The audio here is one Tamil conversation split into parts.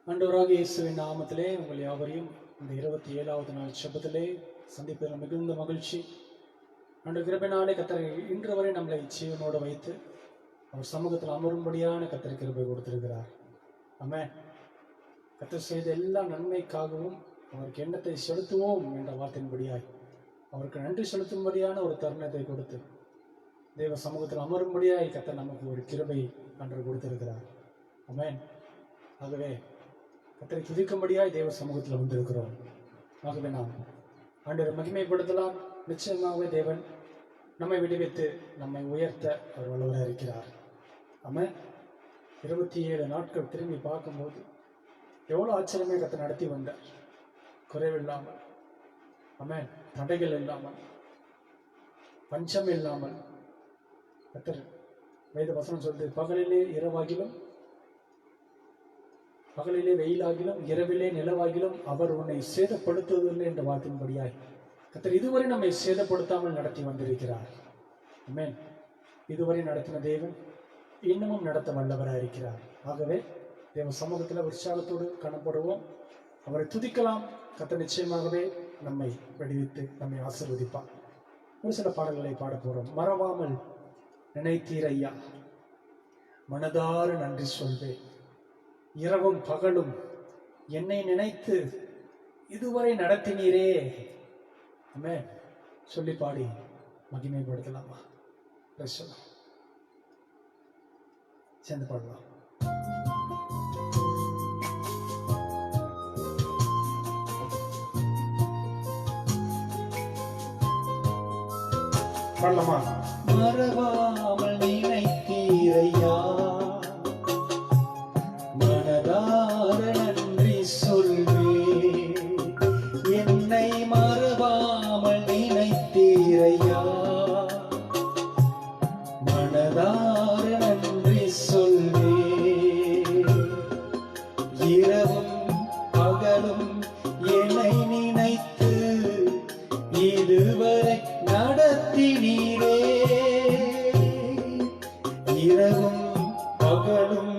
ஆண்டவராக இயேசுவின் நாமத்திலே உங்கள் யாவரையும் இந்த 27வது நாள் செபத்திலே சந்திப்பதில் மிகுந்த மகிழ்ச்சி. ஆண்டவர் கிருபையினாலே கர்த்தர் இன்று வரை நம்மளை ஜீவனோடு வைத்து அவர் சமூகத்தில் அமரும்படியான கர்த்தர் கிருபை கொடுத்திருக்கிறார். ஆமென். கர்த்தர் செய்த எல்லா நன்மைக்காகவும் அவருக்கு எண்ணத்தை செலுத்துவோம் என்ற வார்த்தையின்படியாய் அவருக்கு நன்றி செலுத்தும்படியான ஒரு தருணத்தை கொடுத்து தேவ சமூகத்தில் அமரும்படியாய் கர்த்தர் நமக்கு ஒரு கிருபை அன்று கொடுத்திருக்கிறார். ஆமென். ஆகவே கர்த்தரை துதிக்கும்படியாய் தேவ சமூகத்தில் வந்திருக்கிறோம். ஆகவே நாம் ஆண்டவரை மகிமைப்படுத்தலாம். நிச்சயமாகவே தேவன் நம்மை விடுவித்து நம்மை உயர்த்த அவர் வல்லவராக இருக்கிறார். ஆமென். 27 நாட்கள் திரும்பி பார்க்கும்போது எவ்வளோ ஆச்சரியமே கர்த்தர் நடத்தி வந்தார். குறைவில்லாமல், ஆமென், தடைகள் இல்லாமல், பஞ்சம் இல்லாமல் கர்த்தர் வேத வசனம் சொல்லுது, பகலிலே இரவாகிலும் பகலிலே வெயிலாகிலும் இரவிலே நிலவாகிலும் அவர் உன்னை சேதப்படுத்துவதில்லை என்ற வார்த்தையின்படியாய் கர்த்தர் இதுவரை நம்மை சேதப்படுத்தாமல் நடத்தி வந்திருக்கிறார். ஆமென். இதுவரை நடத்தின தேவன் இன்னமும் நடத்த வல்லவராக இருக்கிறார். ஆகவே தேவ சமூகத்தில் உற்சாகத்தோடு காணப்படுவோம். அவரை துதிக்கலாம். கர்த்தர் நிச்சயமாகவே நம்மை விடுவித்து நம்மை ஆசீர்வதிப்பார். ஒரு சில பாடல்களை பாட போறோம். மறவாமல் நினைத்தீரையா, மனதார நன்றி சொல்வேன். இரவும் பகலும் என்னை நினைத்து இதுவரை நடத்தினீரே. ஆமென். சொல்லி பாடி மகிமைப்படுத்தலாமா? சேர்ந்து பாடலாம். பாடலாமா? மறவாமல் நினைத்தீரையா, மனதார நன்றி சொல்வேன். என்னை மறவாமல் நினைத்தீரையா, மனதார நன்றி சொல்வேன். இரவும் பகலும் என்னை நினைத்து இதுவரை நடத்தினீரே. இரவும் பகலும்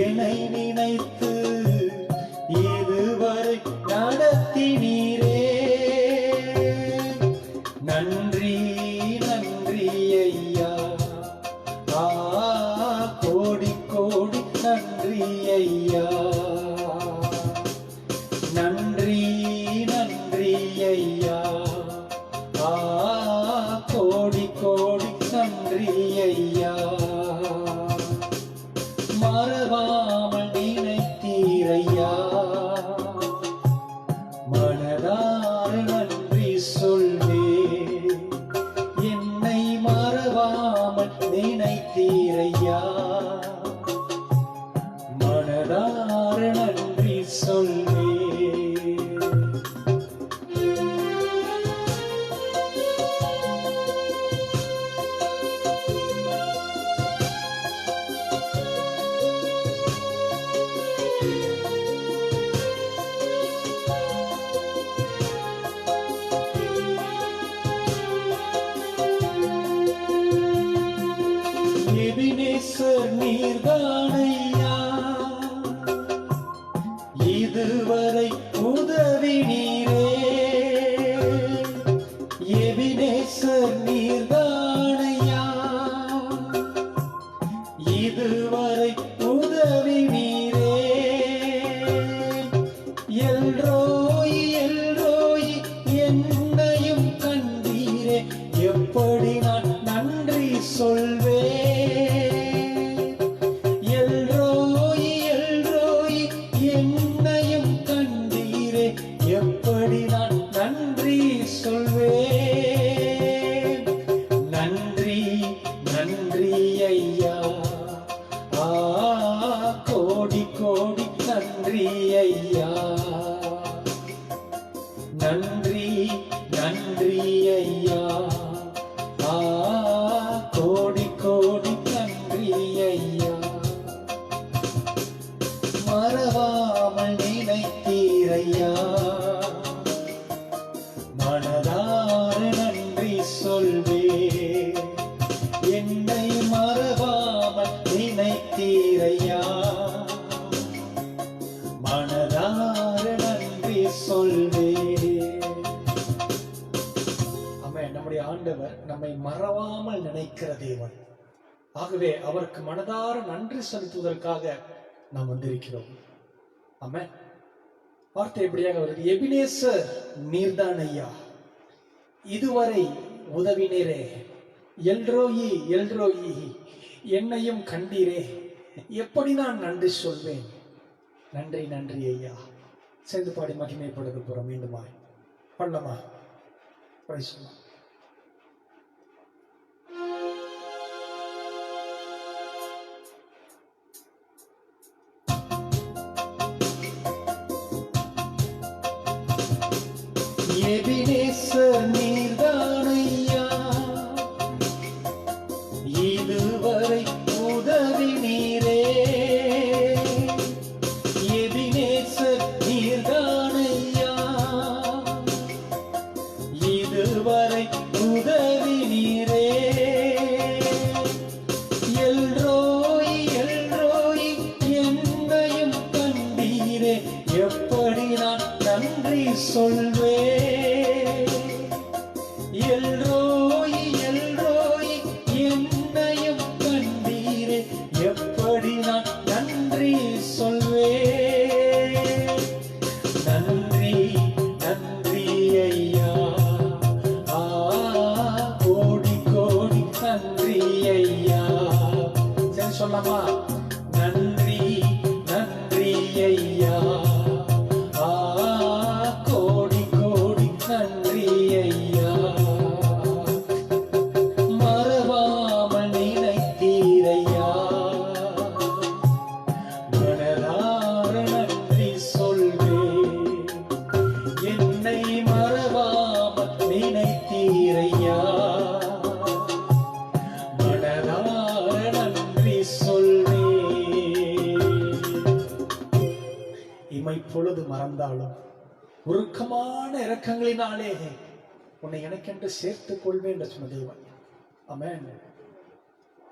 என்னை நினைத்து இதுவரை நடத்தினீரே. நன்றி நன்றி ஐயா, கோடி கோடி நன்றி ஐயா. நன்றி நன்றி ஐயா, கோடி கோடி நன்றி ஐயா. மறவாமல் நினைத்தீரையா, மனதார நன்றி சொல்வேன். என்னை மறவாமல் நினைத்தீரையா, மனதார நன்றி சொல்வேன். எபினேசர் நீர்தானையா, இதுவரை உதவினீரே. எபினேசர் நீர்தானையா, இதுவரை உதவினீரே. எல்ரோய் எல்ரோய் என்னையும் கண்டீரே. எப்படி நான் நன்றி சொல்வேன். எல்ரோய் எல்ரோய் என்னையும் கண்டீரே. எப்படி நான் நன்றி சொல்வேன். நன்றி நன்றி ஐயா, கோடி கோடி நன்றி ஐயா. நன்றி நன்றி ஐயா, கோடி கோடி நன்றி ஐயா. மறவாமல் நினைத்தீரையா, மனதார நன்றி சொல்வேன். என்னை மறவாமல் சொல்வேன். ஆமென். நம்முடைய ஆண்டவர் நம்மை மறவாமல் நினைக்கிற தேவன். ஆகவே அவருக்கு மனதார நன்றி செலுத்துவதற்காக நாம் வந்திருக்கிறோம். ஆமென். வார்த்தை எப்படியாக வருது? எபினேசர் நீர்தான் ஐயா, இதுவரை உதவினரே. எல்ரோயி எல்ரோயி, என்னையும் கண்டீரே. எப்படி நான் நன்றி சொல்வேன்? நன்றி நன்றி ஐயா. சேர்ந்து பாடி மகிமைப்படுத்த போறோம். மீண்டுமா பண்ணலாமா? பிரைஸ். எபினேசர் நீர்தான் ஐயா, இதுவரை உதவினீரே. எபினேசர் நீர்தான் ஐயா, இதுவரை உதவினீரே. எல்ரோயி எல்ரோயி, என்னையும் கண்டீரே. எப்படி நான் நன்றி சொல்வேன்? எல்ரோயி எல்ரோயி, என்னையும் கண்டீரே. எப்படி நான் நன்றி சொல்வேன்? நன்றி நன்றி ஐயா, கோடி கோடி நன்றி ஐயா. சரி சொல்லலாமா? நன்றி நன்றி ஐயா, கோடி கோடி நன்றி ஐயா. மறவாமல் நினைத்தீரையா, மனதார நன்றி சொல்வேன். என்னை மறவாமல் நினைத்தீரையா, மனதார நன்றி சொல்வேன். இமைப்பொழுது மறந்தாலும் உருக்கமான இரக்கங்களினாலே உன்னை எனக்கென்று சேர்த்துக் கொள்வேன் என்று சொன்ன தேவன். ஆமென்.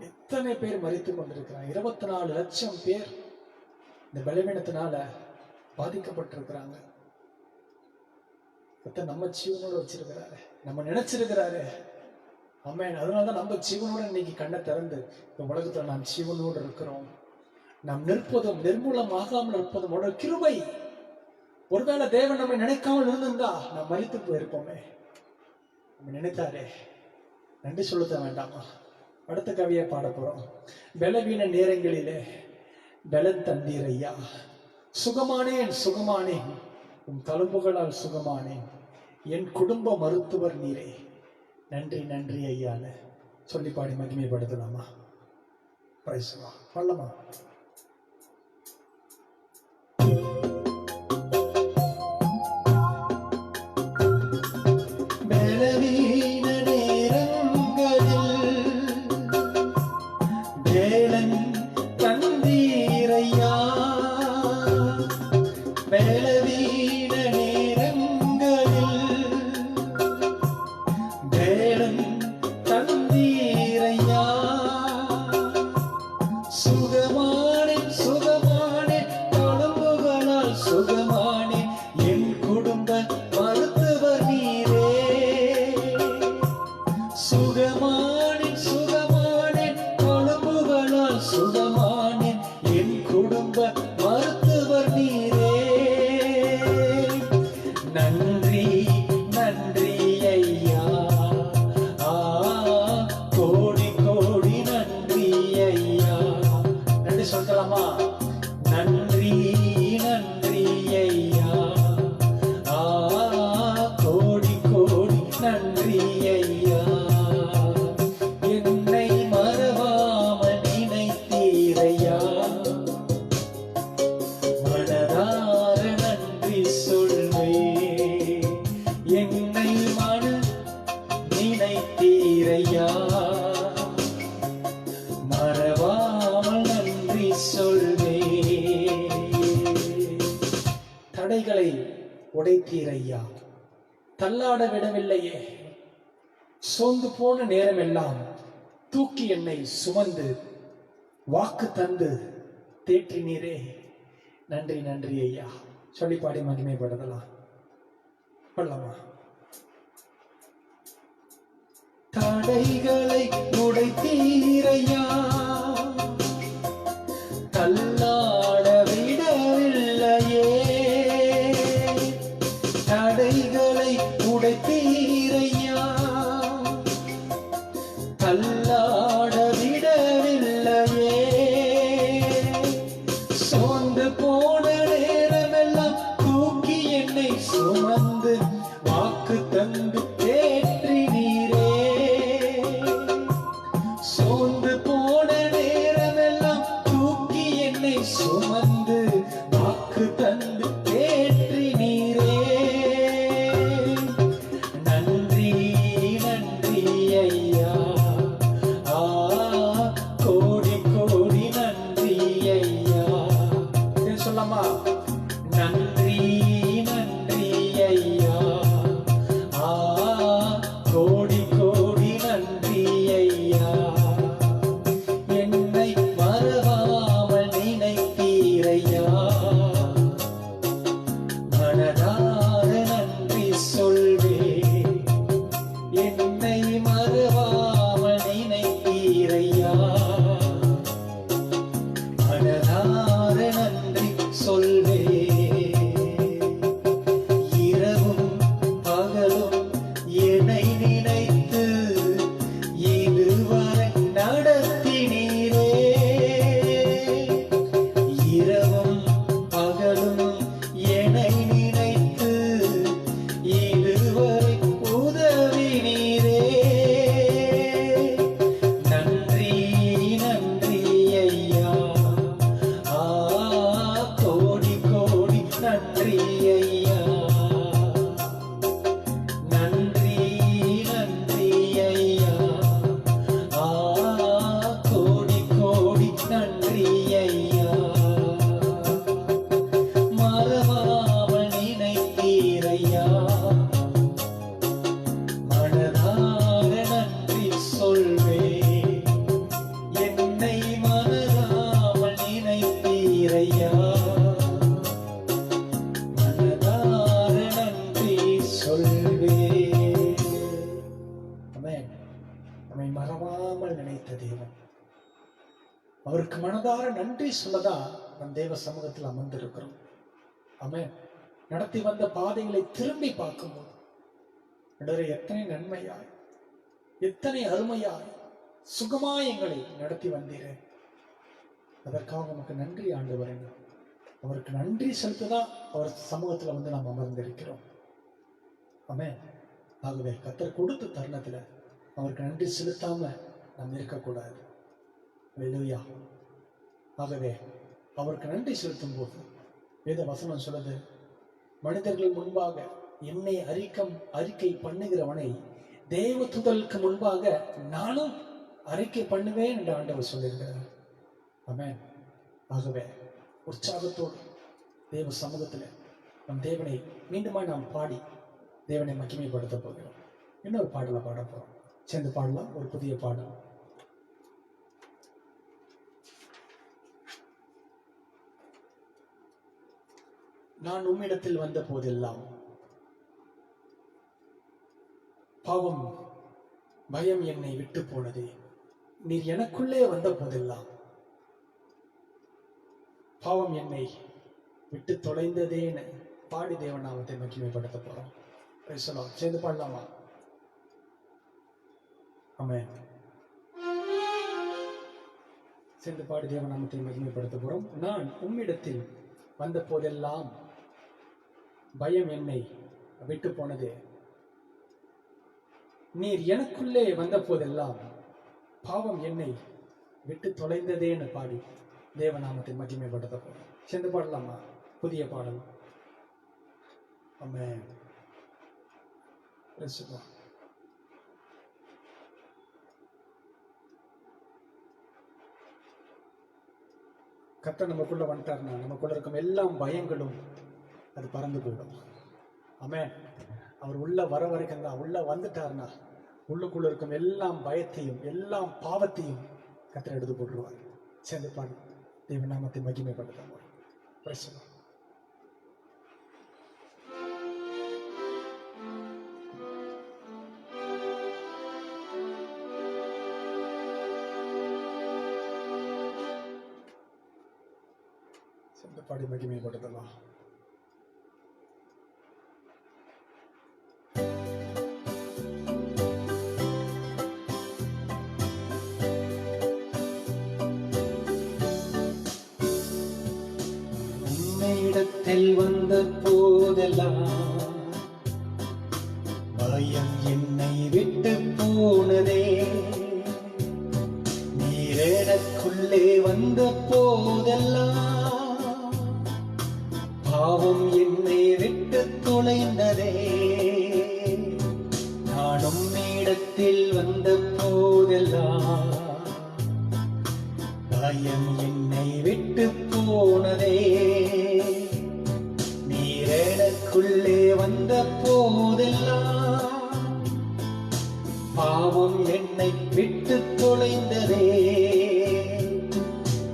எத்தனை பேர் மரித்துக் கொண்டிருக்கிறாங்க? 24 லட்சம் பேர் இந்த பலவீனத்தினால பாதிக்கப்பட்டிருக்கிறாங்க. நம்ம ஜீவனோட வச்சிருக்கிறாரு, நம்ம நினைச்சிருக்கிறாரு. ஆமென். அதனாலதான் நம்ம ஜீவனோட இன்னைக்கு கண்ணை திறந்து இந்த உலகத்துல நாம் ஜீவனோடு இருக்கிறோம். நாம் நிற்பதும் நிர்மூலமாகாமல் இருப்பதும் ஒரு கிருபை. ஒருவேளை தேவன் நம்மை நினைக்காமல் இருந்திருந்தா நாம் மரித்து போயிருப்போமே. நம்ம நினைத்தாரே, நன்றி சொல்லுத்த வேண்டாமா? அடுத்த கவியை பாட போறோம். பலவீன நேரங்களிலே பலன் தந்தீர் ஐயா, சுகமானேன் சுகமானேன், உன் தழும்புகளால் சுகமானேன், என் குடும்ப மருத்துவர் நீரே. நன்றி நன்றி ஐயான்னு சொல்லி பாடி மகிமைப்படுத்தலாமா? பிரைஸ்மா பண்ணலாமா? பலவீன நேரங்களில் வேலன் தந்தீரையா, பலவீன நேரங்களில் வேலன் தந்தீரையா. சுகமானேன் சுகமானேன், தழும்புகளால் சுகமானேன், என் குடும்ப மருத்துவர் நீரே. சுகமானேன் சுகமானேன், தழும்புகளால் சுகமானேன், என் குடும்ப மருத்துவர் நீரே. நன்றி நன்றி ஐயா, கோடி கோடி நன்றி ஐயா. நன்றி சொல்லலாமா? நன்றி நன்றி ஐயா, கோடி கோடி நன்றி ஐயா. என்னை மறவாமல் நினைத்தீரையா, மனதார நன்றி சொல்வேன். என்னை மன நினைத்தீரையா, மறவாமல் நன்றி சொல்வேன். தடைகளை உடைத்தீரையா, தள்ளாட விடவில்லையே. சோர்ந்து போன நேரமெல்லாம் தூக்கி என்னை சுமந்து வாக்கு தந்து தேற்றினீரே. நன்றி நன்றி ஐயா சொல்லி பாடி மகிமைப்படுத்தலாம். பண்ணலாமா? தடைகளை உடைத்தீரையா, தள்ளாட விடவில்லையே. தடைகளை உடைத்தீரையா, தள்ளாட விடவில்லையே. சோர்ந்து போன நேரமெல்லாம் தூக்கி என்னை சுமந்து வாக்கு தந்து தேற்றினீரே. சோர்ந்து போன நேரமெல்லாம் தூக்கி என்னை சுமந்து வாக்கு தந்து தேற்றினீரே. நன்றி நன்றி ஐயா, கோடி கோடி நன்றி ஐயா. சொல்லலாமா? நன்றி நன்றி ஐயா, கோடி கோடி நன்றி ஐயா. என்னை மறவாமல் நினைத்தீரையா, மனதார நன்றி சொல்வேன். என்னை மறவாமல் நினைத்தீரையா, மனதார நன்றி சொல்வேன். இரவும் பகலும் என்னை நினைத்து இதுவரை நடத்தினீரே. இரவும் பகலும் என்னை நினைத்து இதுவரை உதவினீரே. நன்றி நன்றி ஐயா, கோடி கோடி நன்றி ஐயா. நன்றி நன்றி ஐயா, கோடி கோடி நன்றி ஐயா. மறவாமல் நினைத்தீரையா, மனதார நன்றி சொல்வேன். என்னை மறவாமல் நினைத்தீரையா, மனதார நன்றி சொல்வேன். ஆமென். நம்மை மறவாமல் நினைத்த தேவன், அவருக்கு மனதார நன்றி சொல்லதான் நம் தேவ சமூகத்தில் அமர்ந்திருக்கிறோம். ஆமென். நடத்தி வந்த பாதைகளை திரும்பி பார்க்கும்போது எத்தனை நன்மையாய், எத்தனை அருமையாய், சுகமாய் எங்களை நடத்தி வந்தீரே. அதற்காக உமக்கு நன்றி ஆண்டவரே. அவருக்கு நன்றி செலுத்ததான் அவர் சமூகத்தில் வந்து நாம் அமர்ந்திருக்கிறோம். ஆமென். ஆகவே கர்த்தர் கொடுத்த தருணத்துல அவருக்கு நன்றி செலுத்தாம நாம் இருக்கக்கூடாது. அல்லேலூயா. ஆகவே அவருக்கு நன்றி செலுத்தும் போது வேத வசனம் சொல்லுது, மனிதர்கள் முன்பாக என்னை அறிக்கை பண்ணுகிறவனை தேவதூதர்களுக்கு முன்பாக நானும் அறிக்கை பண்ணுவேன் என்று ஆண்டவர் சொல்லியிருக்கிறார். ஆமென். ஆகவே உற்சாகத்தோடு தேவ சமூகத்தில் நம் தேவனை மீண்டுமாய் நாம் பாடி தேவனை மகிமைப்படுத்த போகிறோம். இன்னொரு பாடலை பாட போறோம். சேர்ந்து பாடலாம். ஒரு புதிய பாடல். நான் உம்மிடத்தில் வந்த போதெல்லாம் பாவம் பயம் என்னை விட்டு போனதே. நீர் எனக்குள்ளே வந்த போதெல்லாம் பாவம் என்னை விட்டு தொலைந்ததேன்னு பாடி தேவநாமத்தை மகிமைப்படுத்த போறோம். சேர்ந்து பாடலாமா? ஆமென். சேர்ந்து பாடி தேவநாமத்தை மகிமைப்படுத்த போறோம். நான் உம்மிடத்தில் வந்த போதெல்லாம் பயம் என்னை விட்டு போனது. நீர் எனக்குள்ளே வந்த போதெல்லாம் பாவம் என்னை விட்டு தொலைந்ததேன்னு பாடி தேவநாமத்தை மகிமைப்படுத்த போறோம். சேர்ந்து பாடலாமா? புதிய பாடல். ஆமென். கர்த்தர் நமக்குள்ள வந்துட்டார்னா நமக்குள்ள இருக்கும் எல்லாம் பயங்களும் அது பறந்து போயிடும். ஆமென். அவர் உள்ள வர வரைக்கும் தான், உள்ள வந்துட்டார்னா உள்ளுக்குள்ள இருக்கும் எல்லாம் பயத்தையும் எல்லாம் பாவத்தையும் கர்த்தர் எடுத்து போட்டுருவார். சேர்ந்து பாடு தேவ நாமத்தை மகிமைப்படுத்த. பாடி மகிமைப்படுத்தலாம். உம்மிடத்தில் வந்த போதெல்லாம் பயம் என்னை விட்டு போனதே. நீர் எனக்குள்ளே வந்த போதெல்லாம் பாவம் என்னை விட்டு தொலைந்ததே. நான் உம்மிடத்தில் வந்த போதெல்லாம் பயம் என்னை விட்டு போனதே. நீர் எனக்குள்ளே வந்த போதெல்லாம் பாவம் என்னை விட்டு தொலைந்ததே.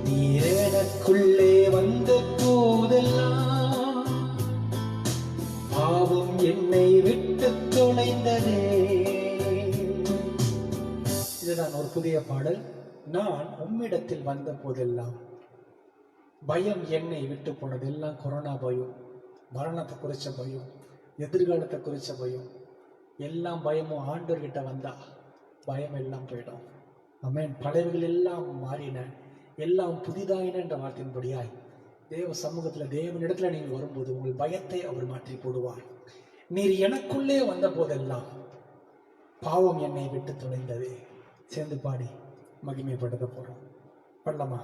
நீர் எனக்குள்ளே வந்த போதெல்லாம் பாவம் என்னை விட்டு தொலைந்ததே. இதுதான் ஒரு புதிய பாடல். நான் உம்மிடத்தில் வந்த போதெல்லாம் பயம் என்னை விட்டு போனது. எல்லாம் கொரோனா பயம், மரணத்தை குறிச்ச பயம், எதிர்காலத்தை குறிச்ச பயம், எல்லாம் பயமும் ஆண்டவர்கிட்ட வந்தா பயம் எல்லாம் போயிடும். ஆமென். பழையவைகள் எல்லாம் மாறின, எல்லாம் புதிதாயின என்ற வார்த்தையின்படியாய் தேவ சமூகத்தில் தேவனிடத்துல நீங்கள் வரும்போது உங்கள் பயத்தை அவர் மாற்றி போடுவார். நீர் எனக்குள்ளே வந்த போதெல்லாம் பாவம் என்னை விட்டு தொலைந்தது. சேர்ந்து பாடி மகிமைப்படுத்த போறோம். பண்ணலாமா?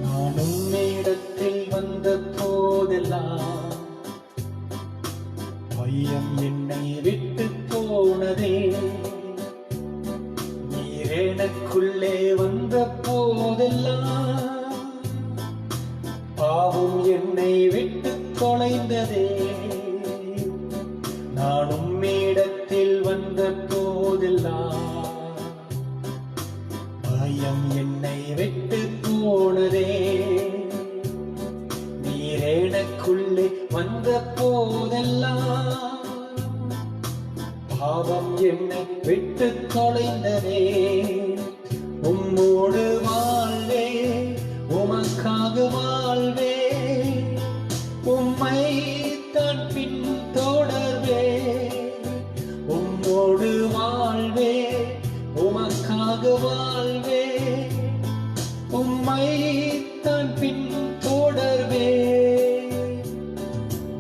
நான் உம்மிடத்தில் வந்த போதெல்லாம் பயம் என்னை விட்டு போனதே. நீர் எனக்குள்ளே வந்த போதெல்லாம் பாவம் என்னை விட்டு தொலைந்ததே. நான் உம்மிடத்தில் வந்த போதெல்லாம் பயம் என்னை விட்டு போனதே. நீர் எனக்குள்ளே வந்த போதெல்லாம் பாவம் என்னை விட்டு தொலைந்ததே. உம்மோடு வாழ்வே, உமக்காக வாழ்வே, உம்மை தான் பின் தொடர்வே. உம்மோடு வாழ்வே, உமக்காக வாழ்வே, உம்மை தான் பின் தொடர்வே.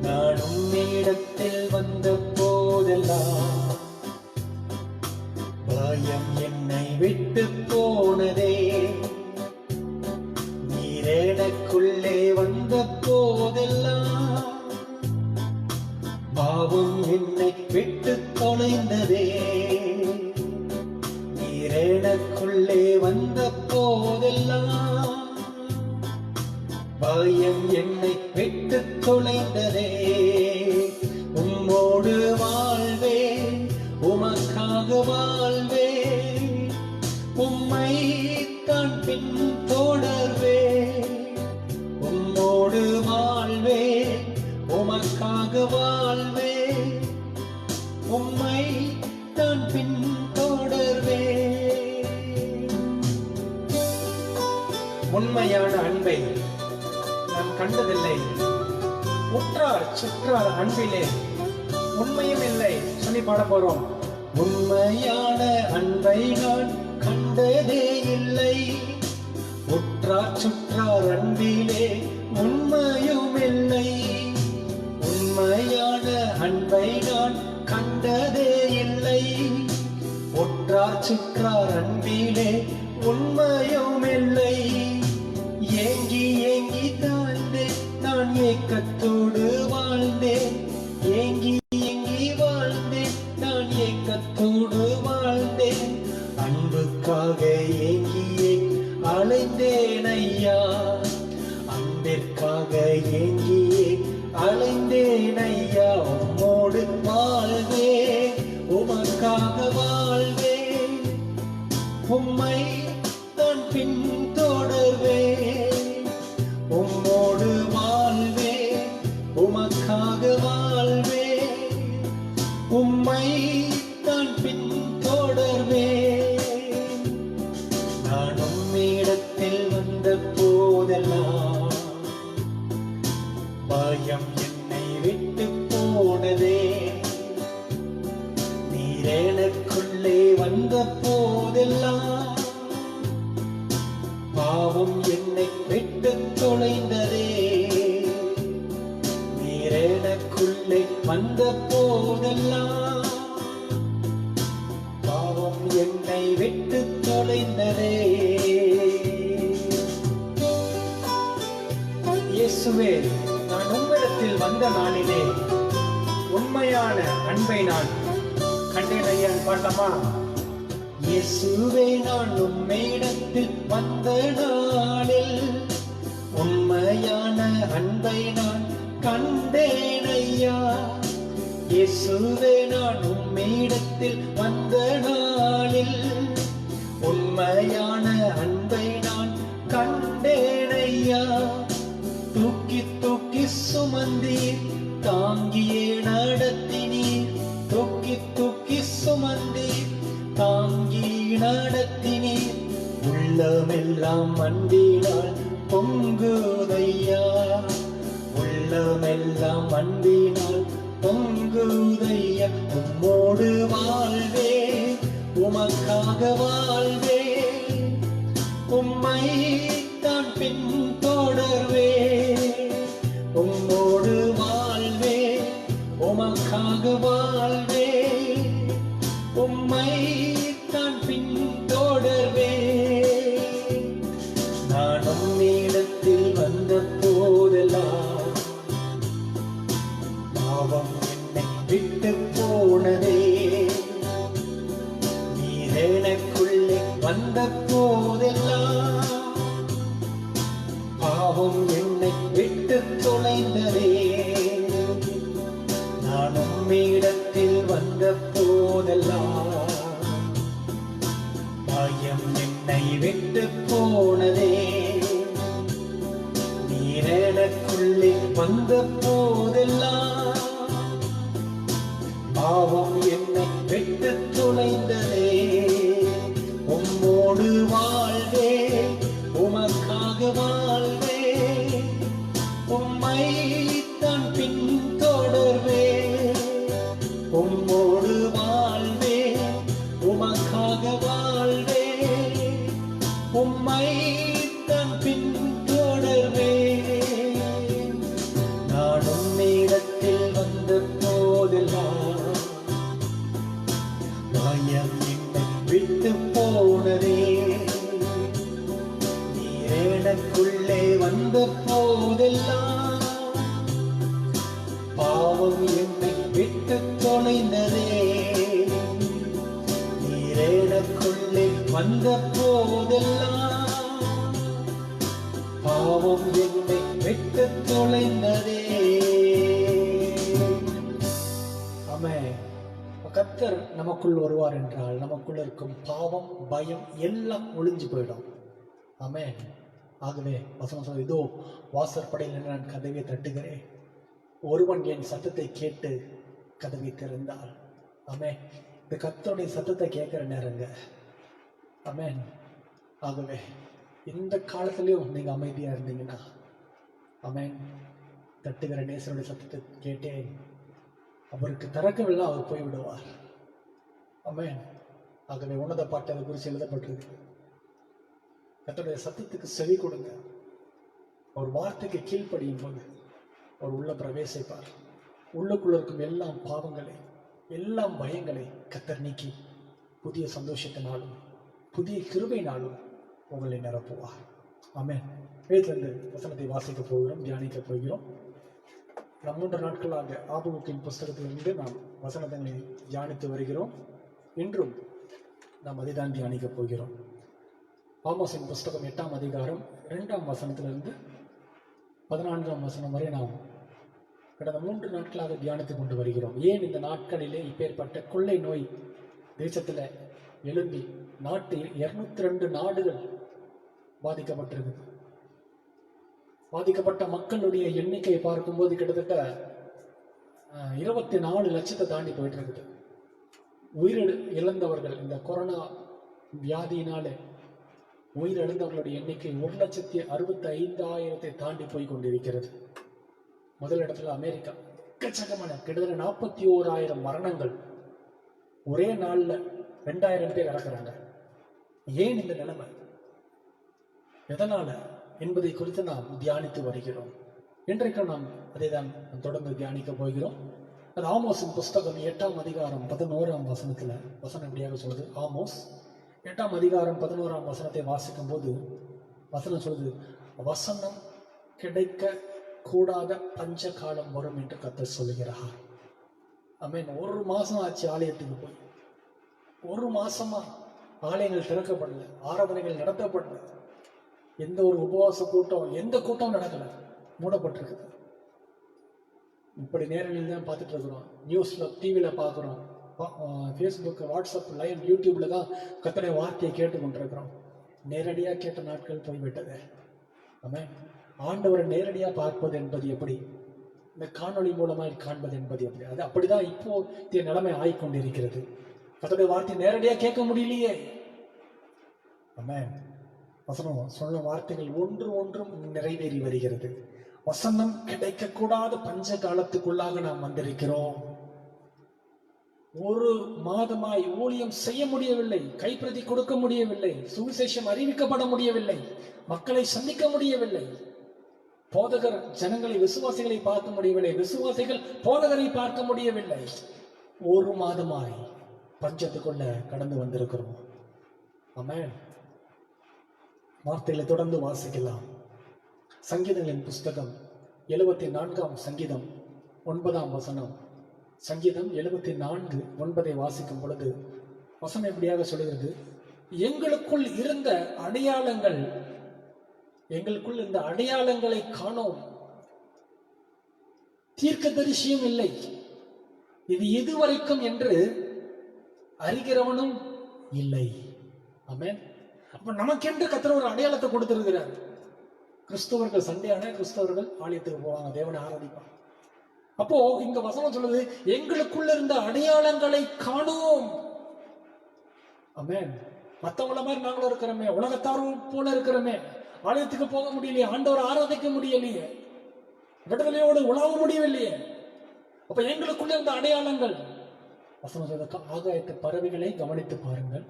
நான் உம்மிடத்தில் வந்த போதெல்லாம் பயம் என்னை விட்டு போனதே. எனக்குள்ளே வந்த போதெல்லாம் பாவம் என்னை விட்டு தொலைந்ததே. நீர் எனக்குள்ளே வந்த போதெல்லாம் பயம் என்னை விட்டு தொலைந்ததே. உம்மோடு வாழ்வே, உமக்காக வாழ்வே, உம்மை தான் பின் தொடர்வே. உம்மோடு வாழ்வே, உமக்காக வாழ்வே, உம்மை தான் பின் தொடர்வே. உண்மையான அன்பை நான் கண்டதில்லை, உற்றார் சுற்றார் அன்பிலே உண்மையும் இல்லை. சொல்லி பாட போறோம். உண்மையான அன்பை நான் கண்டதே இல்லை, உற்றார் சுற்றார் அன்பிலே உண்மையும் இல்லை. உண்மையான அன்பை நான் கண்டதே இல்லை, உற்றார் சுற்றார் அன்பிலே உண்மையும் இல்லை. ஏங்கி ஏங்கி தாழ்ந்தேன், நான் ஏக்கத்தோடு வாழ்ந்தேன். ஏங்கி ஏங்கி வாழ்ந்தேன், நான் ஏக்கத்தோடு வாழ்ந்தேன். அன்புக்காக ஏங்கியே அலைந்தேன் ஐயா, அன்பிற்காக ஏங்கியே அலைந்தேன் ஐயா. உம்மோடு வாழ்வே, உமக்காக வாழ்வே, உம்மை தான் பின் தொடர்வே. உம்மோடு வாழ்வே, உமக்காக வாழ்வே, போதெல்லாம் பாவம் என்னை விட்டு தொலைந்ததே. நீர் எனக்குள்ளே வந்த போதெல்லாம் பாவம் என்னை விட்டு தொலைந்ததே. இயேசுவே, நான் உம்மிடத்தில் வந்த நாளிலே உண்மையான அன்பை நான் கண்டேன் ஐயா. பாட்டமா? இயேசுவே, நான் உம்மிடத்தில் வந்த நாளில் உண்மையான அன்பை நான் கண்டேன் ஐயா. இயேசுவே, நான் உம்மிடத்தில் வந்த நாளில் உண்மையான அன்பை நான் கண்டேன் ஐயா. தூக்கி தூக்கி சுமந்தீர், தாங்கியே நடத்தினீர். தூக்கி தூக்கி சுமந்தீர், தாங்கி நடத்தினீர். உள்ளமெல்லாம் அன்பினால் பொங்குதையா. உள்ளமெல்லாம் அன்பினால் பொங்குதையா. உம்மோடு வாழ்வே, உமக்காக வாழ்வே, உம்மை தான் பின் தொடர்வே. உம்மோடு வாழ்வே, உமக்காக வாழ்வே, உம்மை தான் பின் தொடர்வே. நான் உம்மிடத்தில் வந்த போதெல்லாம் பாவம் என்னை விட்டு போனதே. நீர் எனக்குள்ளே வந்த போதெல்லாம் பாவம் என்னை விட்டு தொலைந்ததே. நான் உம்மிடத்தில் வந்த போதெல்லாம் பயம் என்னை விட்டு போனதே. நீர் எனக்குள்ளே வந்த போதெல்லாம் பாவம் என்னை விட்டு தொலைந்ததே. உம்மோடு வாழ்வே, உமக்காக வாழ்வே, உம்மை தான் பின் தொடர்வே. உம்மோடு வாழ்வே, உமக்காக வாழ்வே, உம்மை தான் பின் தொடர்வே. நான் உம்மிடத்தில் வந்த போதெல்லாம் பயம் என்னை விட்டு போனதே. நீர் எனக்குள்ளே வந்த போதெல்லாம் பாவம் என்னை விட்டு தொலைந்ததே. நீர் எனக்குள்ளே வந்த போதெல்லாம் பாவம் என்னை விட்டு தொலைந்ததே. ஆமென். கர்த்தர் நமக்குள் வருவார் என்றால் நமக்குள்ள இருக்கும் பாவம், பயம் எல்லாம் ஒளிஞ்சு போயிடும். ஆமென். ஆகவே வசனம் சொல்ல, இதோ வாசற்படையில் நான் கதவை தட்டுகிறேன், ஒருவன் என் சத்தத்தை கேட்டு கதவை திறந்தால். ஆமென். இந்த கர்த்தருடைய சத்தத்தை கேட்கிற நேரங்க. ஆமென். ஆகவே இந்த காலத்திலையும் நீங்க அமைதியா இருந்தீங்கன்னா, ஆமென், தட்டுகிற நேசருடைய சத்தத்தை கேட்டேன், அவருக்கு திறக்கவில்லை, அவர் போய்விடுவார். ஆமென். ஆகவே உன்னத பாட்டு அதை குறித்து எழுதப்பட்டிருக்கு. கர்த்தருடைய சத்தத்துக்கு செவி கொடுங்க. ஒரு வார்த்தைக்கு கீழ்ப்படியும் போது அவர் உள்ள பிரவேசிப்பார். உள்ளுக்குள்ள இருக்கும் எல்லாம் பாவங்களை, எல்லாம் பயங்களை கர்த்தர் நீக்கி புதிய சந்தோஷத்தினாலும் புதிய கிருபையினாலும் உங்களை நிரப்புவார். ஆமென். வேதத்திலிருந்து வசனத்தை வாசிக்க போகிறோம், தியானிக்க போகிறோம். நாம் 3 நாட்களாக ஆபகுக்கின் புஸ்தகத்திலிருந்து நாம் வசனத்தை தியானித்து வருகிறோம். இன்றும் நாம் அதை தான் தியானிக்க போகிறோம். ஆமோஸின் புஸ்தகம் 8ஆம் அதிகாரம் 2ஆம் வசனத்திலிருந்து 14ஆம் வசனம் வரை நாம் கடந்த 3 நாட்களாக தியானித்துக் கொண்டு வருகிறோம். ஏன் இந்த நாட்களிலே இப்பேற்பட்ட கொள்ளை நோய் தேசத்தில் எழும்பி நாட்டில் 202 நாடுகள் பாதிக்கப்பட்டிருக்கு. பாதிக்கப்பட்ட மக்களுடைய எண்ணிக்கையை பார்க்கும்போது கிட்டத்தட்ட 24 லட்சத்தை தாண்டி போயிட்டு இருக்குது. உயிர் இழந்தவர்கள், இந்த கொரோனா வியாதியினாலே உயிரிழந்தவர்களுடைய எண்ணிக்கை 1,65,000 தாண்டி போய் கொண்டிருக்கிறது. முதல் இடத்துல அமெரிக்கா, எக்கச்சக்கமான கிட்டத்தட்ட 41,000 மரணங்கள். ஒரே நாள்ல 2,000 பேர் இறக்குறாங்க. ஏன் இந்த நிலைமை, எதனால என்பதை குறித்து நாம் தியானித்து வருகிறோம். இன்றைக்கும் நாம் அதை தான் தொடர்ந்து தியானிக்க போகிறோம். அது ஆமோஸின் புஸ்தகம் 8ஆம் அதிகாரம் 11ஆம் வசனத்துல வசனம் எப்படியாக சொல்லுது. ஆமோஸ் 8ஆம் அதிகாரம் 11ஆம் வசனத்தை வாசிக்கும் போது வசனம் சொல்லுது, வசனம் கிடைக்க கூடாத பஞ்ச காலம் வரும் என்று கர்த்தர் சொல்லுகிறார். ஆமென். 1 மாசம் ஆச்சு ஆலயத்துக்கு போய், 1 மாசமா ஆலயங்கள் திறக்கப்படல, ஆராதனைகள் நடத்தப்படல, எந்த ஒரு உபவாச கூட்டம், எந்த கூட்டம் நடக்கல, மூடப்பட்டிருக்குது. இப்படி நேரங்களில் தான் பார்த்துட்டு இருக்கிறோம். நியூஸ்ல, டிவியில பார்க்குறோம், ஃபேஸ்புக், வாட்ஸ்அப், லைவ், யூடியூப்ல தான் கர்த்தருடைய வார்த்தையை கேட்டுக்கொண்டிருக்கிறோம். நேரடியாக கேட்ட நாட்கள் போய்விட்டது. ஆமென். ஆண்டவரை நேரடியாக பார்ப்பது என்பது எப்படி, இந்த காணொளி மூலமாக காண்பது என்பது எப்படி, அது அப்படிதான் இப்போ நிலைமை ஆகிக்கொண்டிருக்கிறது. கர்த்தருடைய வார்த்தையை நேரடியாக கேட்க முடியலையே. ஆமென். வசனம் சொன்ன வார்த்தைகள் ஒன்றும் நிறைவேறி வருகிறது. வசனம் கிடைக்கக்கூடாத பஞ்ச காலத்துக்குள்ளாக நாம் வந்திருக்கிறோம். 1 மாதமாய் ஊழியம் செய்ய முடியவில்லை, கைப்பிரதி கொடுக்க முடியவில்லை, சுவிசேஷம் அறிவிக்கப்பட முடியவில்லை, மக்களை சந்திக்க முடியவில்லை, போதகர் ஜனங்களை, விசுவாசிகளை பார்க்க முடியவில்லை, விசுவாசிகள் போதகரை பார்க்க முடியவில்லை. 1 மாதமாய் பஞ்சத்துக்குள்ள கடந்து வந்திருக்கிறோம். ஆமென். வார்த்தைகளை தொடர்ந்து வாசிக்கலாம். சங்கீதங்களின் புஸ்தகம் 74ஆம் சங்கீதம் 9ஆம் வசனம். சங்கீதம் 74:9 வாசிக்கும் பொழுது வசனம் எப்படியாக சொல்கிறது, எங்களுக்குள் இருந்த அடையாளங்கள், எங்களுக்குள் இந்த அடையாளங்களை காணோம், தீர்க்கதரிசியும் இல்லை, இது இதுவரைக்கும் என்று அறிகிறவனும் இல்லை. ஆமென். அப்ப நமக்கென்று கர்த்தர் ஒரு அடையாளத்தை கொடுத்திருக்கிறார். கிறிஸ்தவர்கள் சண்டையான கிறிஸ்தவர்கள் ஆலயத்துக்கு போவாங்க, தேவனை ஆராதிப்பாங்க. அப்போ இங்க வசனம் சொல்லுது, எங்களுக்குள்ள இருந்த அடையாளங்களை காணோம். ஆமென். மத்தவங்கள மாதிரி நாங்களும் இருக்கிறோமே, உலகத்தாரும் போல இருக்கிறோமே, ஆலயத்துக்கு போக முடியலையே, ஆண்டவரை ஆராதிக்க முடியலையே, விடுதலையோடு உலாவ முடியவில்லையே. அப்ப எங்களுக்குள்ள இருந்த அடையாளங்கள், வசனம் சொல்ல, ஆகாயத்து பறவைகளை கவனித்து பாருங்கள்,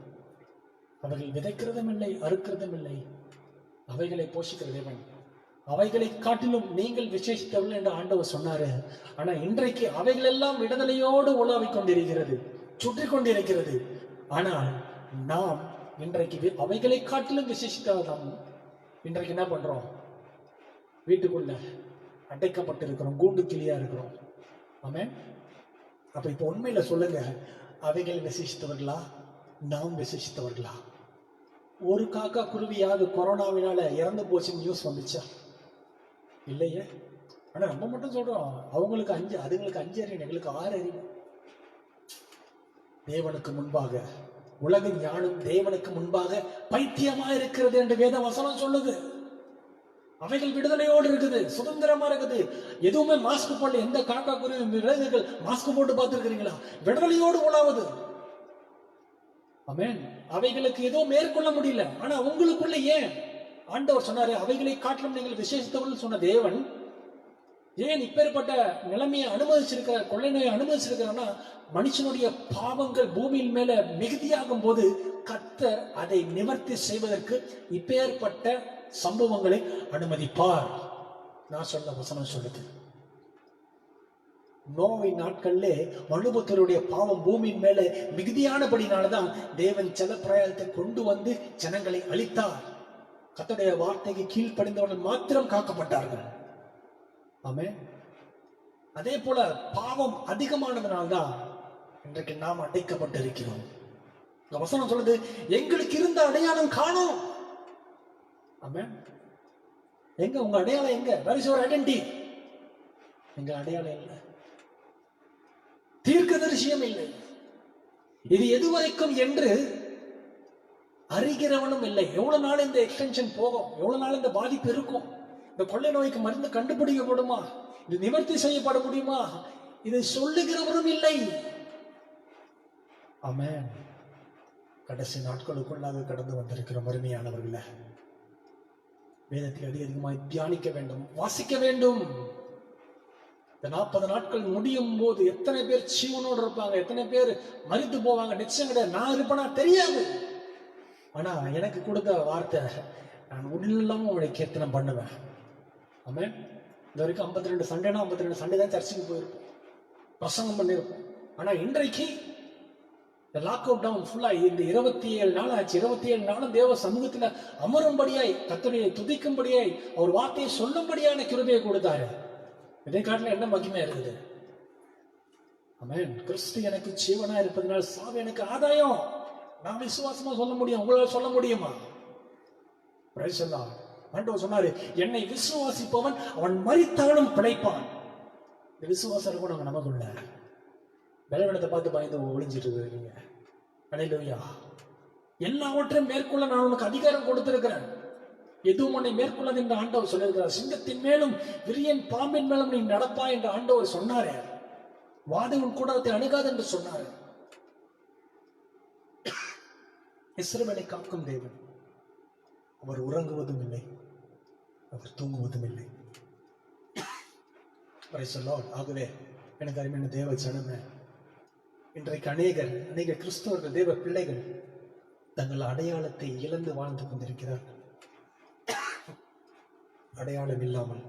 அவர்கள் விதைக்கிறதும் இல்லை, அறுக்கிறதும் இல்லை, அவைகளை போஷிக்கிற தேவன், அவைகளை காட்டிலும் நீங்கள் விசேஷித்தவர்கள் என்று ஆண்டவர் சொன்னாரு. ஆனா இன்றைக்கு அவைகள் எல்லாம் விடுதலையோடு உலாவிக் கொண்டிருக்கிறது, சுற்றி கொண்டிருக்கிறது. ஆனால் நாம் இன்றைக்கு அவைகளை காட்டிலும் விசேஷித்தவர்கள். இன்றைக்கு என்ன பண்றோம், வீட்டுக்குள்ள அடைக்கப்பட்டிருக்கிறோம், கூண்டு கிளியா இருக்கிறோம். ஆமென். அப்ப இப்ப உண்மையில சொல்லுங்க, அவைகள் விசேஷித்தவர்களா, நாம் விசேஷித்தவர்களா? ஒரு காக்கா குருவியாவது கொரோனாவினால இறந்து போச்சுன்னு நியூஸ் வந்துச்சா? இல்லையே. ஆனா நம்ம மட்டும் சொல்றோம், அவங்களுக்கு 5, அதுங்களுக்கு 5 அறிவு, எங்களுக்கு 6 அறிவு. தேவனுக்கு முன்பாக உலக ஞானம் தேவனுக்கு முன்பாக பைத்தியமா இருக்கிறது என்று வேத வசனம் சொல்லுது. அவைகள் விடுதலையோடு இருக்குது, சுதந்திரமா இருக்குது. எதுவுமே மாஸ்க் போடல. எந்த காக்கா குருவி விலங்குகள் மாஸ்க் போட்டு பார்த்திருக்கிறீங்களா? விடுதலையோடு உலாவுது. ஆமென். அவைகளுக்கு எதுவும் மேற்கொள்ள முடியல. ஆனா உங்களுக்குள்ள ஏன் ஆண்டவர் சொன்னாரு, அவைகளை காட்டிலும் நீங்கள் விசேஷத்தவர்கள் சொன்ன தேவன் ஏன் இப்பேற்பட்ட நிலைமையை அனுமதிச்சிருக்கிறார், கொள்ளை நோயை அனுமதிச்சிருக்கிறார்னா, மனுஷனுடைய பாவங்கள் பூமியின் மேல மிகுதியாகும் போது கர்த்தர் அதை நிவர்த்தி செய்வதற்கு இப்பேற்பட்ட சம்பவங்களை அனுமதிப்பார். நான் சொன்ன வசனம் சொல்லுது. நோவை நாட்கள்ல மனுபுத்தருடைய பாவம் பூமியின் மேல மிகுதியானபடினாலதான் தேவன் ஜலப்பிரளயத்தை கொண்டு வந்து ஜனங்களை அழித்தார். கர்த்தருடைய வார்த்தைக்கு கீழ்ப்படிந்தவர்கள் மாத்திரம் காக்கப்பட்டார்கள். ஆமென். அதே போல பாவம் அதிகமானதுனால்தான் இன்றைக்கு நாம் அடைக்கப்பட்டு இருக்கிறோம். வசனம் சொல்லுது, எங்களுக்கு இருந்த அடையாளம் காணோம். ஆமென். எங்க உங்க அடையாளம்? எங்க? Where is your identity? எங்க அடையாளம் இல்லை, தீர்க்கதரிசியம் இல்லை, இது எதுவரைக்கும் என்று அறிகிறவனும் இல்லை. எவ்வளவு நாள் இந்த எக்ஸ்டென்ஷன் போகும், எவ்வளவு நாள் இந்த பாதிப்பு இருக்கும், இந்த கொள்ளை நோய்க்கு மருந்து கண்டுபிடிக்கப்படுமா, இது நிவர்த்தி செய்யப்பட முடியுமா, இதை சொல்லுகிறவரும் இல்லை. ஆமென். கடைசி நாட்களுக்குள்ளாக கடந்து வந்திருக்கிற அருமையானவர்களே, வேதத்தை அதிகமாய் தியானிக்க வேண்டும், வாசிக்க வேண்டும். இந்த 40 நாட்கள் முடியும் போது எத்தனை பேர் ஜீவனோடு இருப்பாங்க, எத்தனை பேர் மரித்து போவாங்க நிச்சயம் கிடையாது. நான் இருப்பேனா தெரியாது. ஆனா எனக்கு கொடுத்த வார்த்தை, நான் உள்ளில்லாம உங்களை கீர்த்தனம் பண்ணுவேன். ஆமென். இது வரைக்கும் 52 சண்டேனா 52 சண்டே தான் சர்ச்சுக்கு போயிருப்போம், பிரசங்கம் பண்ணியிருப்போம். ஆனா இன்றைக்கு இந்த லாக் அவுட் டவுன் ஃபுல்லா இந்த 27 நாள் ஆச்சு. 27 நாளும் தேவ சமூகத்துல அமரும்படியாய், கர்த்தரை துதிக்கும்படியாய், அவர் வார்த்தையை சொல்லும்படியான கிருபையை கொடுத்தாரு. இதை காட்டில என்ன மகிமை இருக்குது? ஆமென். கிறிஸ்து எனக்கு ஜீவனா இருப்பதனால் சாவு எனக்கு ஆதாயம். நான் விசுவாசமா சொல்ல முடியும், உங்களால் சொல்ல முடியுமா? Praise the Lord. ஆண்டவர் சொன்னாரு, என்னை விசுவாசிப்பவன் அவன் மரித்தாலும் பிழைப்பான். இந்த விசுவாசம் இருக்கும் நாங்க நமக்குள்ள. பலவீனத்தை பார்த்து பயந்து ஒளிஞ்சிட்டு இருக்கீங்க. அல்லேலூயா. எல்லாவற்றையும் மேற்கொள்ள நான் உனக்கு அதிகாரம் கொடுத்திருக்கிறேன், எதுவும் உன்னை மேற்கொள்ளது என்று ஆண்டவர் சொல்லியிருக்கிறார். சிங்கத்தின் மேலும் விரியன் பாம்பின் மேலும் நீ நடப்பா என்று ஆண்டவர் சொன்னாரே. வாதை உன் கூடாரத்தை அணுகாது என்று சொன்னார். இஸ்ரவேலை காக்கும் தேவன், அவர் உறங்குவதும் இல்லை, அவர் தூங்குவதும் இல்லை. ஆகவே எனக்கு அருமையான தேவ ஜனமே, இன்றைக்கு அநேக கிறிஸ்தவர்கள், தேவ பிள்ளைகள் தங்கள் அடையாளத்தை இழந்து வாழ்ந்து கொண்டிருக்கிறார்கள். அடையாளம் இல்லாமல்,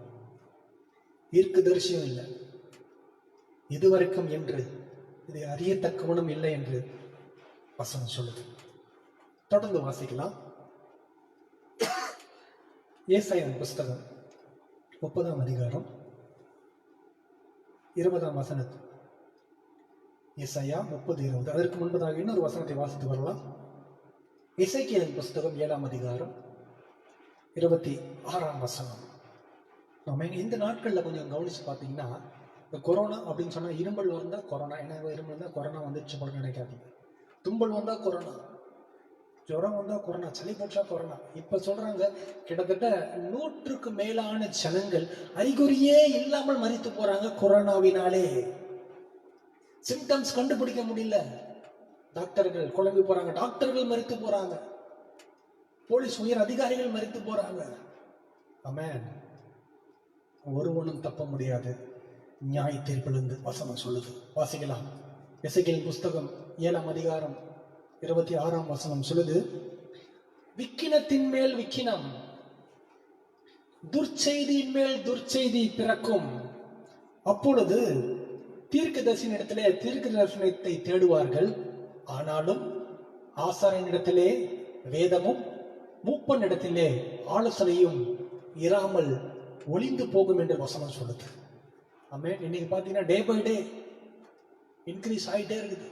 தீர்க்கதரிசியும் இல்லை, இதுவரைக்கும் என்று இதை அறியத்தக்கவனும் இல்லை என்று வசனம் சொல்லுது. தொடர்ந்து வாசிக்கலாம். ஏசாயாவின் புஸ்தகம் 30ஆம் அதிகாரம் 20ஆம் வசனம். ஏசாயா 30:20. அதற்கு முன்பதாக இன்னொரு வசனத்தை வாசித்து வரலாம். எசேக்கியேலின் புஸ்தகம் 7ஆம் அதிகாரம் 26ஆம் வசனம். இந்த நாட்கள்ல கொஞ்சம் கவனிச்சு பார்த்தீங்கன்னா, இந்த கொரோனா அப்படின்னு சொன்னா இருமல் வந்தா கொரோனா, ஏன்னா இருமல் வந்தா கொரோனா வந்துடுச்சு போல நினைக்காதீங்க. தும்பல் வந்தா கொரோனா, ஜுரம் வந்தா கொரோனா, சளி போச்சா கொரோனா. இப்ப சொல்றாங்க கிட்டத்தட்ட 100க்கு மேலான ஜனங்கள் அறிகுறியே இல்லாமல் மரித்து போறாங்க கொரோனாவினாலே. சிம்டம்ஸ் கண்டுபிடிக்க முடியல, டாக்டர்கள் குழம்பி போறாங்க, டாக்டர்கள் மரித்து போறாங்க, போலீஸ் உயர் அதிகாரிகள் மரித்து போறாங்க. ஆமென். ஒருவனும் தப்ப முடியாது, நியாய தீர்ப்பிலிருந்து வசனம் சொல்லுது. வாசிக்கலாம். எசேக்கியேல் புஸ்தகம் 7ஆம் அதிகாரம் 26ஆம் வசனம் சொல்லுது, விக்கினத்தின் மேல் விக்கினம், துர்ச்செய்தியின் மேல் துர்ச்செய்தி பிறக்கும். அப்பொழுது தீர்க்கதரிசனிடத்திலே தீர்க்க தரிசனத்தை தேடுவார்கள், ஆனாலும் ஆசாரியனிடத்திலே வேதமும் மூப்பனிடத்திலே ஆலோசனையும் இராமல் ஒளிந்து போகும் என்று வசனம் சொல்லுது. ஆமென். இன்னைக்கு பாத்தீங்கன்னா டே பை டே இன்க்ரீஸ் ஆயிட்டே இருக்குது.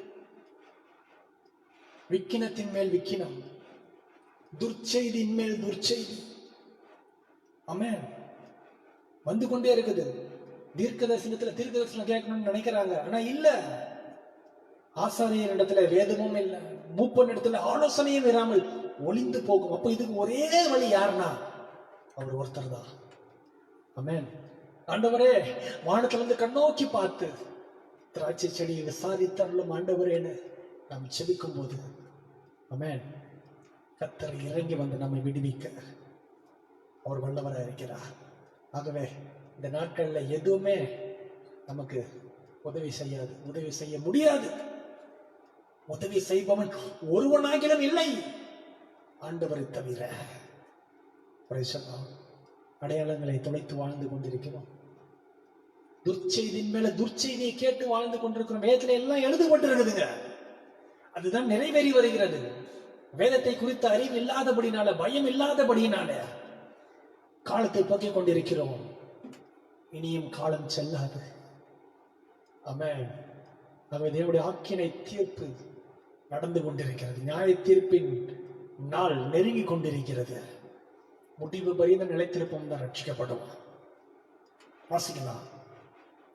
விக்கினத்தின் மேல் விக்கினம், துர்ச்செய்தியின் மேல் துர்ச்செய்தி. ஆமென். வந்து கொண்டே இருக்குது. தீர்க்க தரிசனம் கேட்கணும்னு நினைக்கிறாங்க, ஆனா இல்ல. ஆசாரியர் இடத்துல வேதமும் இல்லை, மூப்பன் இடத்துல ஆலோசனையும் இராமல் ஒளிந்து போகும். அப்ப இதுக்கு ஒரே வழி யாருன்னா அவர் ஒருத்தர் தான். ஆமென். ஆண்டவரே, வானத்திலிருந்து கண்ணோக்கி பார்த்து திராட்சை செடியை விசாரித்தருளும் ஆண்டவரேன்னு நாம் செபிக்கும் போது, ஆமென், கர்த்தர் இறங்கி வந்து நம்மை விடுவிக்க அவர் வல்லவராக இருக்கிறார். ஆகவே இந்த நாட்கள்ல எதுவுமே நமக்கு உதவி செய்யாது, உதவி செய்ய முடியாது. உதவி செய்பவன் ஒருவனாகிலும் இல்லை, ஆண்டவரை தவிர. அடையாளங்களை தொலைத்து வாழ்ந்து கொண்டிருக்கிறோம். துர்ச்செய்தியின் மேல துர்ச்செய்தியை கேட்டு வாழ்ந்து கொண்டிருக்கிறோம். வேதத்துல எல்லாம் எழுதப்பட்டிருக்குதுங்க, அதுதான் நிறைவேறி வருகிறது. வேதத்தை குறித்த அறிவு இல்லாதபடினால, பயம் இல்லாதபடினால காலத்தை போக்கிக் கொண்டிருக்கிறோம். இனியும் காலம் செல்லாது. ஆமென். ஆகவே தேவனுடைய ஆக்கினை தீர்ப்பு நடந்து கொண்டிருக்கிறது. நியாய தீர்ப்பின் நாள் நெருங்கி கொண்டிருக்கிறது. முடிவு பரிந்த நிலைத்திருப்போம் தான் ரட்சிக்கப்படும். வாசிக்கலாம்.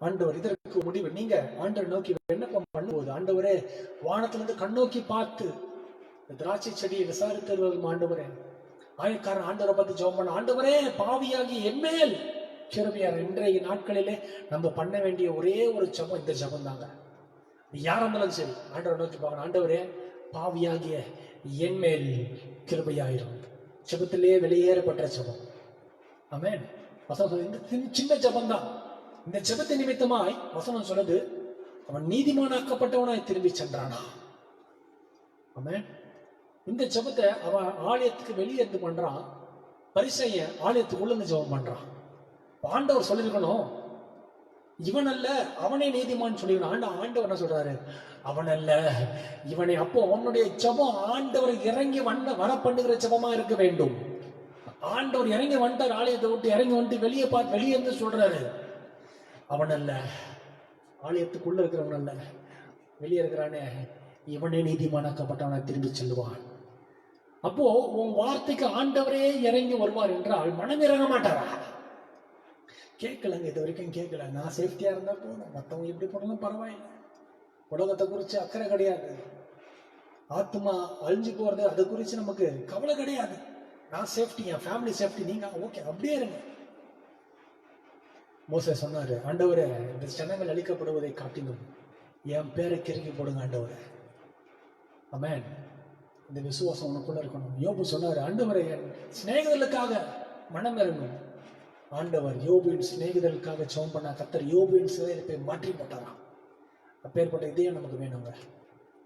ஆண்டவர் இதற்கு முடிவு. நீங்க ஆண்டவர் நோக்கி விண்ணப்பம் பண்ணும்போது, ஆண்டவரே, வானத்திலிருந்து கண்ணோக்கி பார்த்து திராட்சை செடியை விசாரித்தருவதும் ஆண்டவரே, ஆயக்காரன் ஆண்டவரை பார்த்து ஜெபம் பண்ண, ஆண்டவரே, பாவியாகி என்மேல் கிருபையார். இன்றைய நாட்களிலே நம்ம பண்ண வேண்டிய ஒரே ஒரு ஜெபம் இந்த ஜெபம் தாங்க. யாரா இருந்தாலும் சரி, ஆண்டவரை நோக்கி பார்க்கணும். ஆண்டவரே, பாவியாகிய என்மேல் கிருபையாயிரும். ஜெபத்திலே வெளியேறப்பட்ட ஜெபம். ஆமென். வசனம் இந்த சின்ன ஜெபம் தான். இந்த ஜெபத்தை நிமித்தமாய் வசனம் சொல்லுது, அவன் நீதிமானாக்கப்பட்டவனாய் திரும்பி சென்றானா. ஆமென். இந்த ஜெபத்தை அவன் ஆலயத்துக்கு வெளியே இருந்து பண்றான், பரிசேயன் ஆலயத்துக்குள்ள இருந்து ஜெபம் பண்றான். ஆண்டவர் சொல்லிருக்கணும், இவன் அல்ல அவனே நீதிமான் சொல்லிருக்கணும். ஆண்டவர் என்ன சொல்றாரு, அவன் அல்ல இவனை. அப்போ அவனுடைய ஜெபம் ஆண்டவர் இறங்கி வர பண்ணுகிற ஜெபமா இருக்க வேண்டும். ஆண்டவர் இறங்கி வந்துட்டார், ஆலயத்தை விட்டு இறங்கி வந்துட்டு வெளியே பார்த்து வெளியே இருந்து சொல்றாரு, அவன் அல்ல, ஆலயத்துக்குள்ள இருக்கிறவன் அல்ல, வெளியே இருக்கிறானே இவனே நீதிமானாக்கப்பட்டவனை திரும்பி செல்லுவான். அப்போ உன் வார்த்தைக்கு ஆண்டவரே இறங்கி வருவார் என்றால் மனம் இறங்க மாட்டாரா? கேட்கலங்க, இது வரைக்கும் கேட்கல. நான் சேஃப்டியா இருந்தா போதும், மற்றவங்க எப்படி போனாலும் பரவாயில்லை, உலகத்தை குறித்து அக்கறை கிடையாது, ஆத்மா அழிஞ்சு போறது அதை குறித்து நமக்கு கவலை கிடையாது. நான் சேஃப்டி, என் ஃபேமிலி சேஃப்டி, நீங்க ஓகே அப்படியே இருங்க. மோசே சொன்னாரு, ஆண்டவரே இந்த ஜனங்கள் அழிக்கப்படுவதை காட்டிலும் என் பேரை கிறுக்கி போடுங்க ஆண்டவரே. ஆமென். இந்த விசுவாசம் உனக்குள்ள இருக்கணும். யோபு சொன்னாரு, ஆண்டவரே என் சிநேகிதர்களுக்காக மனம் இறங்கும். ஆண்டவர் யோபுவின் சிநேகிதர்களுக்காக ஜெபம் பண்ணா கர்த்தர் யோபுவின் சிறையிருப்பை மாற்றி போட்டாராம். அப்பேற்பட்ட இதயம் நமக்கு வேணுங்க.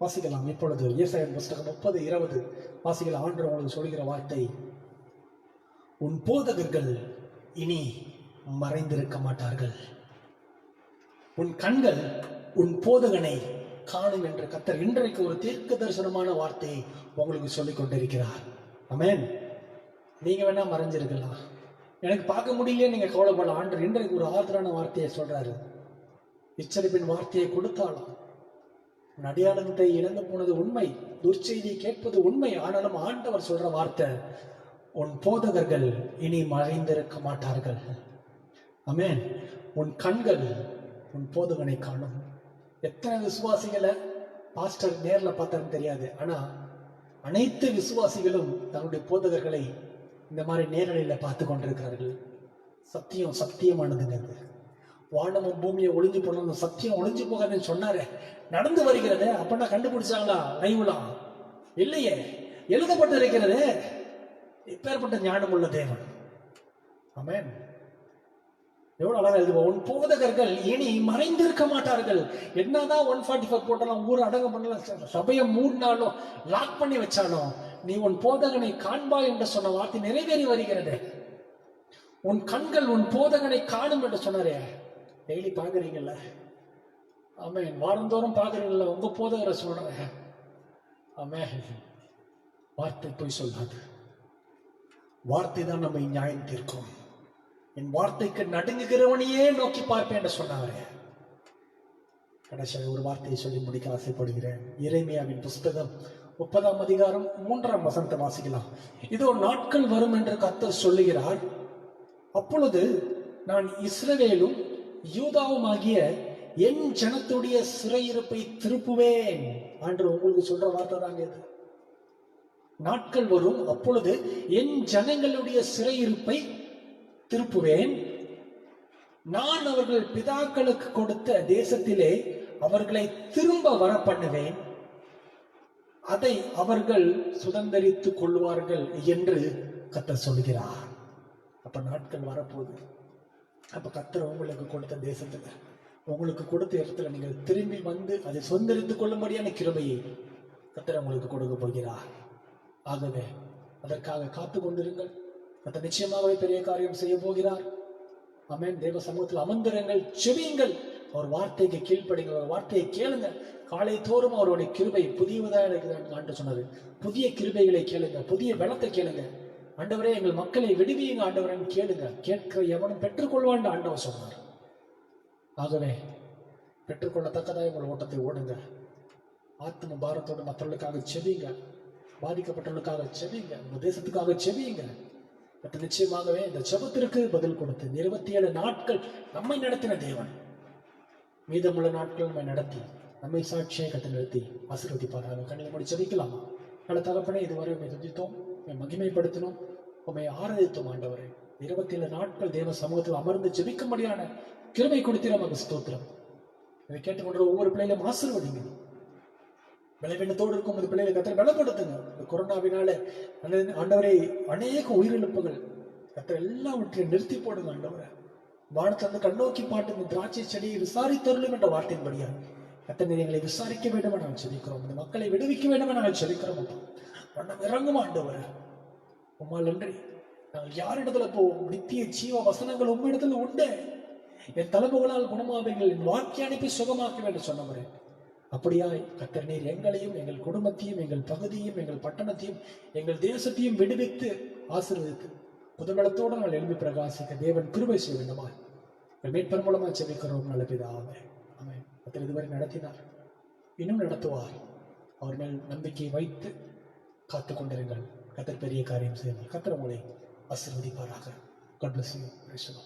வாசிக்கலாம் இப்பொழுது ஏசாயா புஸ்தகம் 30:20 வாசிக்கலாம். ஆண்டவர் உங்களுக்கு சொல்கிற வார்த்தை, உன் போதகர்கள் இனி மறைந்திருக்க மாட்டார்கள், உன் கண்கள் உன் போதகனை காணும் என்று கர்த்தர் இன்றைக்கு ஒரு தீர்க்க தரிசனமான வார்த்தையை உங்களுக்கு சொல்லிக் கொண்டிருக்கிறார். ஆமென். நீங்க வேணா மறைஞ்சிருக்கலாம், எனக்கு பார்க்க முடியல, நீங்க கவலைப்படலாம். ஆண்டவர் இன்றைக்கு ஒரு ஆதரவான வார்த்தையை சொல்றாரு. எச்சரிப்பின் வார்த்தையை கொடுத்தாலும் அடையாளத்தை இழந்து போனது உண்மை, துர்ச்செய்தியை கேட்பது உண்மை. ஆனாலும் ஆண்டவர் சொல்ற வார்த்தை, உன் போதகர்கள் இனி மறைந்திருக்க மாட்டார்கள். ஆமென். உன் கண்கள் உன் போதகனை காணும். எத்தனை விசுவாசிகளை பாஸ்டர் நேர்ல பார்த்தான்னு தெரியாது, ஆனா அனைத்து விசுவாசிகளும் தன்னுடைய போதகர்களை இந்த மாதிரி நேரடியில் பார்த்து கொண்டிருக்கிறார்கள். சத்தியம் சத்தியமானதுங்க. வானமும் பூமியை ஒளிஞ்சு போனோம், சத்தியம் ஒளிஞ்சு போகாதுன்னு சொன்னாரு, நடந்து வருகிறது. அப்படின்னா கண்டுபிடிச்சாங்களா லைவ்லாம்? இல்லையே, எழுதப்பட்டு இருக்கிறது. இப்பேற்பட்ட ஞானம் உள்ள தேவன். ஆமென். எவ்வளவு அழகா எழுதுவோம், உன் போதகர்கள் இனி மறைந்திருக்க மாட்டார்கள். என்னதான் 144 போட்டாலும், ஊர் அடங்க பண்ணலாம், சபையை மூடினாலும், லாக் பண்ணி வச்சாலும், நீ உன் போதகனை காண்பாய் என்று சொன்ன வார்த்தை நிறைவேறி வருகிறது. உன் கண்கள் உன் போதகனை காணும் என்று சொன்னாரே, டெய்லி பாக்குறீங்கல்ல? ஆமென். வாரந்தோறும் பாக்குறீங்கல்ல? உங்க போதகரை சொல்றேன். ஆமென். வார்த்தை போய் சொல்லாது, வார்த்தை தான் நம்மை நியாயம் தீர்க்கும். என் வார்த்தைக்கு நடுங்குகிறவனையே நோக்கி பார்ப்பேன் என்று சொன்னாரே. கடைசியாக ஒரு வார்த்தையை சொல்லி முடிக்க ஆசைப்படுகிறேன். எரேமியாவின் புஸ்தகம் 30ஆம் அதிகாரம் 3ஆம் வசனத்தை வாசிக்கலாம். இதோ நாட்கள் வரும் என்று கர்த்தர் சொல்லுகிறார், அப்பொழுது நான் இஸ்ரவேலும் யூதாவும் ஆகிய என் ஜனத்துடைய சிறையிருப்பை திருப்புவேன். ஆண்டவர் உங்களுக்கு சொல்ற வார்த்தை தாங்க இது. நாட்கள் வரும், அப்பொழுது என் ஜனங்களுடைய சிறையிருப்பை திருப்புவேன். நான் அவர்கள் பிதாக்களுக்கு கொடுத்த தேசத்திலே அவர்களை திரும்ப வர பண்ணுவேன், அதை அவர்கள் சுதந்தரித்துக் கொள்வார்கள் என்று கர்த்தர் சொல்கிறார். அப்ப நாட்கள் வரப்போகுது. அப்ப கர்த்தர் உங்களுக்கு கொடுத்த தேசத்துல, உங்களுக்கு கொடுத்த இடத்துல நீங்கள் திரும்பி வந்து அதை சுதந்திரித்துக் கொள்ளும்படியான கிருபையை கர்த்தர் உங்களுக்கு கொடுக்க போகிறார். ஆகவே அதற்காக காத்து கொண்டிருங்கள். கர்த்தர் நிச்சயமாகவே பெரிய காரியம் செய்ய போகிறார். ஆமென். தேவ சமூகத்தில் அமர்ந்திருங்கள், செவியுங்கள், அவர் வார்த்தைக்கு கீழ்ப்படுங்கள், அவர் வார்த்தையை கேளுங்க. காலை தோறும் அவருடைய கிருபை புதியதாக இருக்குதான்னு சொன்னது. புதிய கிருபைகளை கேளுங்க, புதிய பலத்தை கேளுங்க. ஆண்டவரே எங்கள் மக்களை விடுவியுங்க ஆண்டவரேன்னு கேளுங்க. கேட்கிற எவனும் பெற்றுக்கொள்வான் ஆண்டவர் சொன்னார். ஆகவே பெற்றுக்கொள்ளத்தக்கதாக உங்கள் ஓட்டத்தை ஓடுங்க. ஆத்ம பாரத்தோடு மற்றவர்களுக்காக செவியுங்க, பாதிக்கப்பட்டவர்களுக்காக செவியுங்க, உங்க தேசத்துக்காக செவியுங்க. நிச்சயமாகவே இந்த ஜெபத்திற்கு பதில் கொடுத்து 27 நாட்கள் நம்மை நடத்தின தேவன் மீதமுள்ள நாட்கள் நம்மை நடத்தி நம்மை சாட்சியை கத்து நிறுத்தி ஆசீர்வதிப்பார்கள். கண்ணில் மூடி ஜெபிக்கலாமா? நல்ல தகப்பனே, இதுவரை உண்மை துதித்தோம், உண்மை மகிமைப்படுத்தினோம், உண்மை ஆராதித்தோம். ஆண்டவரே 27 நாட்கள் தேவ சமூகத்தில் அமர்ந்து ஜெபிக்கும்படியான கிருபை கொடுத்து நமக்கு ஸ்தோத்திரம். இதை கேட்டுக்கொண்டு ஒவ்வொரு பிள்ளைகளும் ஆசீர்வதிங்க. பலவீனத்தோடு இருக்கும் இந்த பிள்ளைகளை கர்த்தர் பலப்படுத்துங்க. இந்த கொரோனாவினால ஆண்டவரே அநேக உயிரிழப்புகள் கர்த்தர் எல்லாவற்றையும் நிறுத்தி போடுங்க. ஆண்டவரை வானத்தை கண்ணோக்கி பாட்டு திராட்சை செடியை விசாரித்தருளும் என்ற வார்த்தையின்படியா கர்த்தர் எங்களை விசாரிக்க வேண்டும் நாங்கள் செபிக்கிறோம். இந்த மக்களை விடுவிக்க வேண்டும் நாங்கள் செபிக்கிறோம். மனம் இறங்கும் ஆண்டவர். உம்மால் நன்றி. நாங்கள் யாரிடத்துல போவோம்? நித்திய ஜீவ வசனங்கள் உம்மிடத்துல உண்டு. என் தலைமுகளால் குணமாவீர்கள், என் வாக்கை அனுப்பி சுகமாக்குவேன் என்று சொன்னவரே, அப்படியாய் கர்த்தர் நீர் எங்களையும் எங்கள் குடும்பத்தையும் எங்கள் பகுதியும் எங்கள் பட்டணத்தையும் எங்கள் தேசத்தையும் விடுவித்து ஆசீர்வதித்து புதுநலத்தோடு நாங்கள் எழுப்பி பிரகாசிக்க தேவன் கிருபை செய்ய வேண்டுமா மீட்பர் மூலமாக செபிக்கிறோம். நல்ல பிதாவே, ஆமென். கர்த்தர் இதுவரை நடத்தினார், இன்னும் நடத்துவார். அவர் மேல் நம்பிக்கை வைத்து காத்து கொண்டிருங்கள். கர்த்தர் பெரிய காரியம் செய்வார். கர்த்தர் உங்களை ஆசீர்வதிப்பாராக. God bless you.